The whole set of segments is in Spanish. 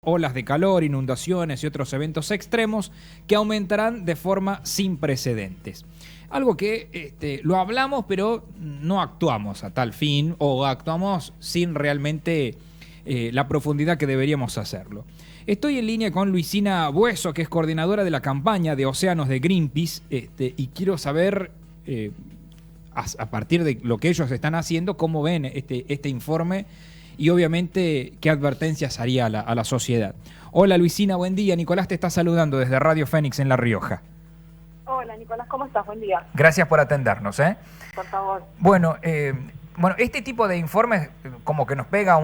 Olas de calor, inundaciones y otros eventos extremos que aumentarán de forma sin precedentes. Algo que lo hablamos pero no actuamos a tal fin o actuamos sin realmente la profundidad que deberíamos hacerlo. Estoy en línea con Luisina Bueso, que es coordinadora de la campaña de océanos de Greenpeace, y quiero saber, a partir de lo que ellos están haciendo, cómo ven este informe y obviamente qué advertencias haría a la sociedad. Hola Luisina, buen día. Nicolás te está saludando desde Radio Fénix en La Rioja. Hola Nicolás, ¿cómo estás? Buen día. Gracias por atendernos. Por favor. Bueno, este tipo de informes como que nos pega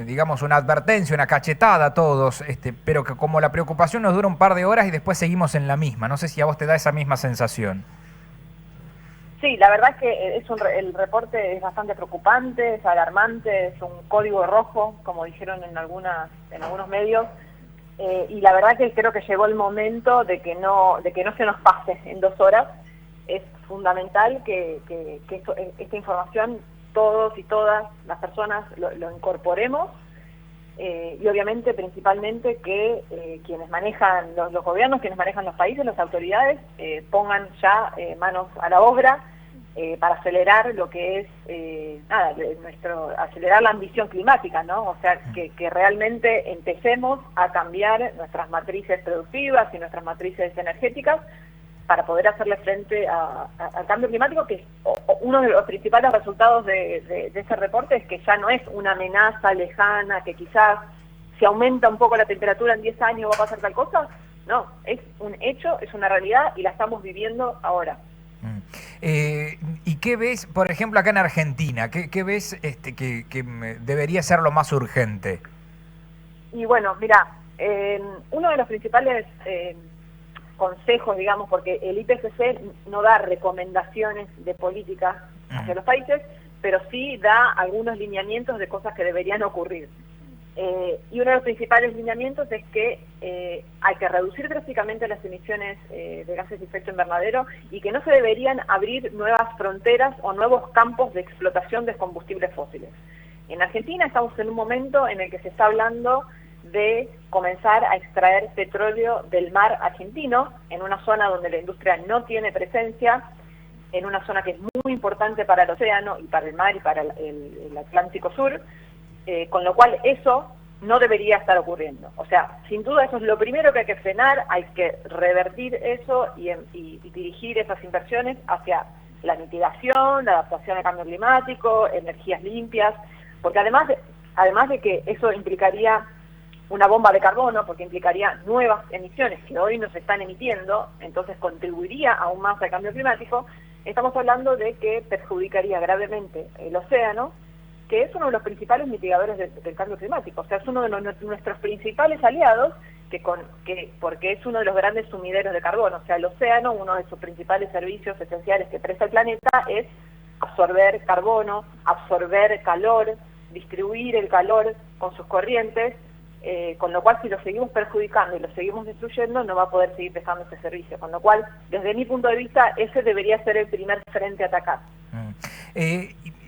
digamos, una advertencia, una cachetada a todos, pero que como la preocupación nos dura un par de horas y después seguimos en la misma. No sé si a vos te da esa misma sensación. Sí, la verdad es que el reporte es bastante preocupante, es alarmante, es un código rojo, como dijeron en algunos medios, y la verdad que creo que llegó el momento de que no se nos pase en 2 horas. Es fundamental que esta información todos y todas las personas lo incorporemos, y obviamente principalmente que quienes manejan los gobiernos, quienes manejan los países, las autoridades, pongan ya manos a la obra para acelerar lo que es acelerar la ambición climática, ¿no? O sea, que realmente empecemos a cambiar nuestras matrices productivas y nuestras matrices energéticas para poder hacerle frente al cambio climático, que es uno de los principales resultados de ese reporte, es que ya no es una amenaza lejana, que quizás si aumenta un poco la temperatura en 10 años va a pasar tal cosa. No, es un hecho, es una realidad y la estamos viviendo ahora. ¿Y qué ves, por ejemplo, acá en Argentina? ¿Qué ves que debería ser lo más urgente? Y bueno, mira, uno de los principales consejos, digamos, porque el IPCC no da recomendaciones de política hacia los países, pero sí da algunos lineamientos de cosas que deberían ocurrir. Y uno de los principales lineamientos es que hay que reducir drásticamente las emisiones de gases de efecto invernadero y que no se deberían abrir nuevas fronteras o nuevos campos de explotación de combustibles fósiles. En Argentina estamos en un momento en el que se está hablando de comenzar a extraer petróleo del mar argentino, en una zona donde la industria no tiene presencia, en una zona que es muy importante para el océano y para el mar y para el Atlántico Sur, con lo cual eso no debería estar ocurriendo. O sea, sin duda eso es lo primero que hay que frenar, hay que revertir eso y dirigir esas inversiones hacia la mitigación, la adaptación al cambio climático, energías limpias, porque además de que eso implicaría una bomba de carbono, porque implicaría nuevas emisiones que hoy no se están emitiendo, entonces contribuiría aún más al cambio climático. Estamos hablando de que perjudicaría gravemente el océano, que es uno de los principales mitigadores del cambio climático. O sea, es uno de nuestros principales aliados, porque es uno de los grandes sumideros de carbono. O sea, el océano, uno de sus principales servicios esenciales que presta el planeta es absorber carbono, absorber calor, distribuir el calor con sus corrientes, con lo cual si lo seguimos perjudicando y lo seguimos destruyendo no va a poder seguir prestando ese servicio, con lo cual desde mi punto de vista ese debería ser el primer frente a atacar.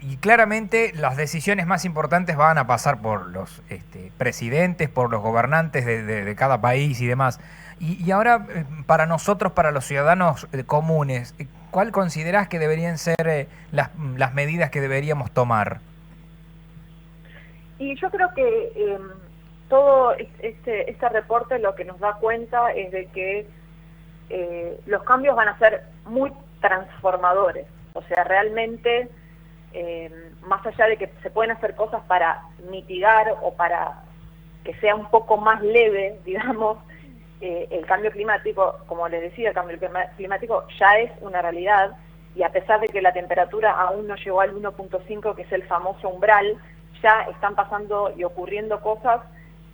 Y claramente las decisiones más importantes van a pasar por los presidentes, por los gobernantes de cada país y demás. Y ahora, para nosotros, para los ciudadanos comunes, ¿cuál considerás que deberían ser las medidas que deberíamos tomar? Y yo creo que todo este reporte lo que nos da cuenta es de que los cambios van a ser muy transformadores. O sea, realmente, más allá de que se pueden hacer cosas para mitigar o para que sea un poco más leve, digamos, el cambio climático, como les decía, el cambio climático ya es una realidad, y a pesar de que la temperatura aún no llegó al 1.5, que es el famoso umbral, ya están pasando y ocurriendo cosas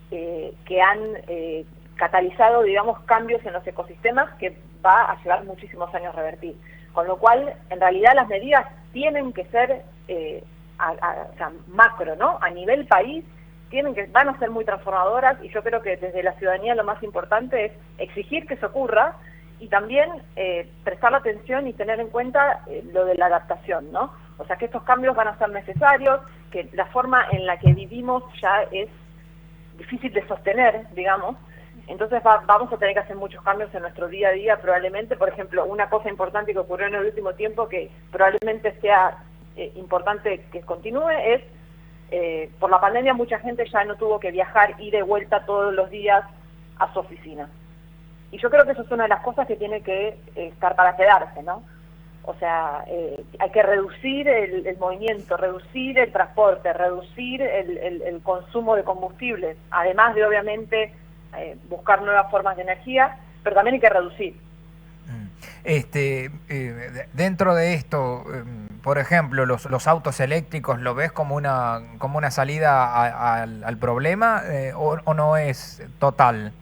que han catalizado, digamos, cambios en los ecosistemas que va a llevar muchísimos años revertir. Con lo cual, en realidad, las medidas tienen que ser o sea, macro, ¿no? A nivel país, van a ser muy transformadoras, y yo creo que desde la ciudadanía lo más importante es exigir que eso ocurra y también prestar atención y tener en cuenta lo de la adaptación, ¿no? O sea, que estos cambios van a ser necesarios, que la forma en la que vivimos ya es difícil de sostener, digamos. Entonces vamos a tener que hacer muchos cambios en nuestro día a día probablemente. Por ejemplo, una cosa importante que ocurrió en el último tiempo que probablemente sea importante que continúe es, por la pandemia mucha gente ya no tuvo que viajar y de vuelta todos los días a su oficina. Y yo creo que eso es una de las cosas que tiene que estar para quedarse, ¿no? O sea, hay que reducir el movimiento, reducir el transporte, reducir el consumo de combustibles, además de obviamente buscar nuevas formas de energía, pero también hay que reducir. Dentro de esto, por ejemplo, los autos eléctricos, ¿lo ves como una salida al problema o no es total?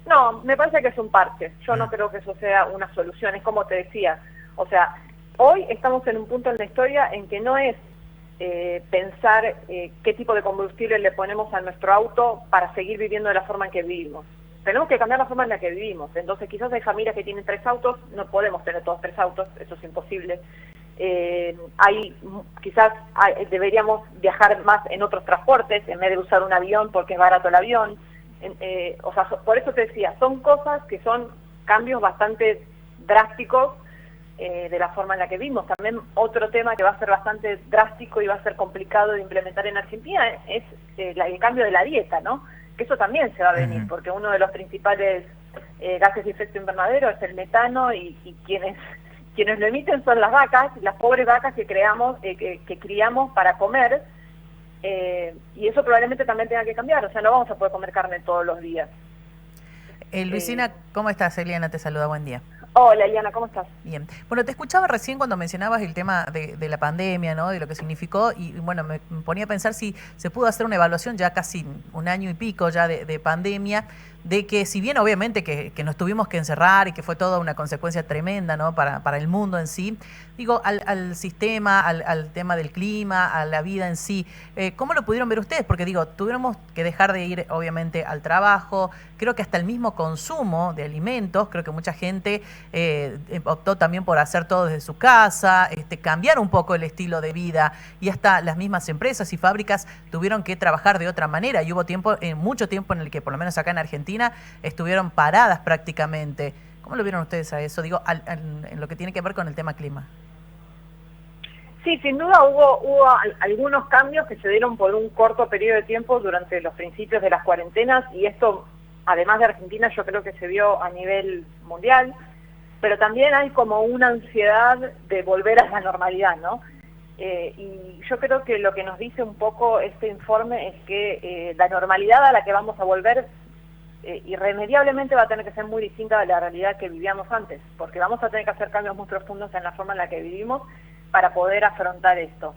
No, me parece que es un parche. Yo no creo que eso sea una solución. Es como te decía, o sea, hoy estamos en un punto en la historia en que no es pensar qué tipo de combustible le ponemos a nuestro auto para seguir viviendo de la forma en que vivimos. Tenemos que cambiar la forma en la que vivimos. Entonces quizás hay familias que tienen 3 autos, no podemos tener todos 3 autos, eso es imposible. Deberíamos viajar más en otros transportes en vez de usar un avión porque es barato el avión. O sea, por eso te decía, son cosas que son cambios bastante drásticos de la forma en la que vimos. También otro tema que va a ser bastante drástico y va a ser complicado de implementar en Argentina es el cambio de la dieta, ¿no? Que eso también se va a venir, porque uno de los principales gases de efecto invernadero es el metano y quienes lo emiten son las vacas, las pobres vacas que criamos para comer, y eso probablemente también tenga que cambiar. O sea, no vamos a poder comer carne todos los días. Luisina, ¿cómo estás? Eliana te saluda, buen día. Hola, Eliana, ¿cómo estás? Bien. Bueno, te escuchaba recién cuando mencionabas el tema de la pandemia, ¿no? De lo que significó, y bueno, me ponía a pensar si se pudo hacer una evaluación ya casi un año y pico ya de pandemia, de que si bien obviamente que nos tuvimos que encerrar y que fue toda una consecuencia tremenda, ¿no? Para el mundo en sí, digo, al sistema, al tema del clima, a la vida en sí, ¿cómo lo pudieron ver ustedes? Porque digo, tuvimos que dejar de ir obviamente al trabajo, creo que hasta el mismo consumo de alimentos, creo que mucha gente optó también por hacer todo desde su casa, cambiar un poco el estilo de vida, y hasta las mismas empresas y fábricas tuvieron que trabajar de otra manera, y hubo mucho tiempo en el que, por lo menos acá en Argentina, estuvieron paradas prácticamente. ¿Cómo lo vieron ustedes a eso? Digo, en lo que tiene que ver con el tema clima. Sí, sin duda hubo algunos cambios que se dieron por un corto periodo de tiempo durante los principios de las cuarentenas, y esto, además de Argentina, yo creo que se vio a nivel mundial, pero también hay como una ansiedad de volver a la normalidad, ¿no? Y yo creo que lo que nos dice un poco este informe es que la normalidad a la que vamos a volver irremediablemente va a tener que ser muy distinta de la realidad que vivíamos antes, porque vamos a tener que hacer cambios muy profundos en la forma en la que vivimos para poder afrontar esto.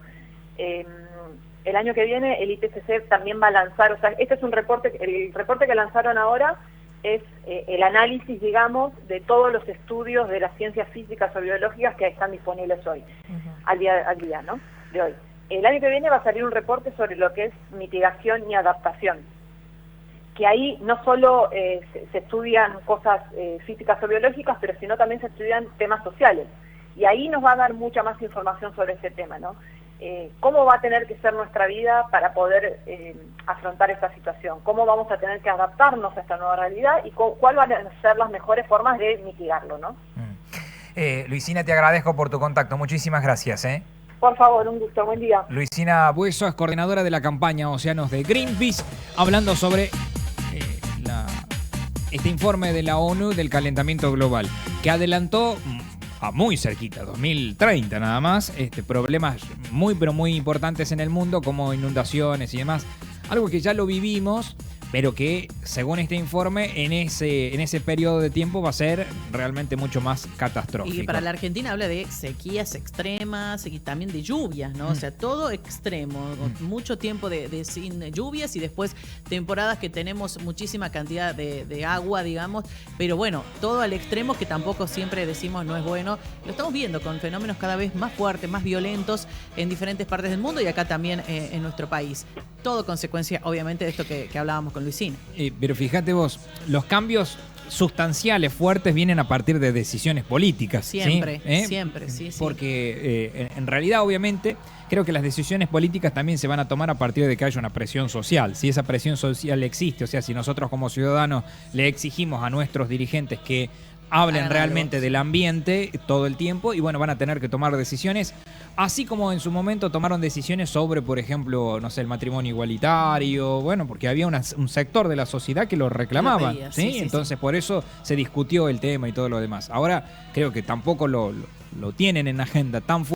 El año que viene el IPCC también va a lanzar, o sea, este es un reporte, el reporte que lanzaron ahora es el análisis, digamos, de todos los estudios de las ciencias físicas o biológicas que están disponibles hoy, al día, ¿no? De hoy. El año que viene va a salir un reporte sobre lo que es mitigación y adaptación, que ahí no solo se estudian cosas físicas o biológicas, pero sino también se estudian temas sociales. Y ahí nos va a dar mucha más información sobre ese tema, ¿no? Cómo va a tener que ser nuestra vida para poder afrontar esta situación, cómo vamos a tener que adaptarnos a esta nueva realidad y cuáles van a ser las mejores formas de mitigarlo, ¿no? Luisina, te agradezco por tu contacto. Muchísimas gracias. Por favor, un gusto. Buen día. Luisina Bueso es coordinadora de la campaña Océanos de Greenpeace, hablando sobre este informe de la ONU del calentamiento global, que adelantó a muy cerquita, 2030 nada más, problemas muy pero muy importantes en el mundo como inundaciones y demás, algo que ya lo vivimos, pero que según este informe en ese periodo de tiempo va a ser realmente mucho más catastrófico. Y para la Argentina habla de sequías extremas y también de lluvias, ¿no? O sea, todo extremo, mucho tiempo de sin lluvias y después temporadas que tenemos muchísima cantidad de agua, digamos, pero bueno, todo al extremo que tampoco siempre decimos no es bueno. Lo estamos viendo con fenómenos cada vez más fuertes, más violentos en diferentes partes del mundo y acá también en nuestro país. Todo consecuencia, obviamente, de esto que hablábamos con Luisina. Pero fíjate vos, los cambios sustanciales, fuertes, vienen a partir de decisiones políticas. Siempre, ¿sí? siempre, sí. Porque en realidad, obviamente, creo que las decisiones políticas también se van a tomar a partir de que haya una presión social. Si esa presión social existe, o sea, si nosotros como ciudadanos le exigimos a nuestros dirigentes que hablen Hagan realmente algo. del ambiente todo el tiempo, y bueno, van a tener que tomar decisiones, así como en su momento tomaron decisiones sobre, por ejemplo, no sé, el matrimonio igualitario, bueno, porque había un sector de la sociedad que lo reclamaba, pedía, ¿sí? sí, Entonces por eso se discutió el tema y todo lo demás. Ahora creo que tampoco lo tienen en agenda tan fuerte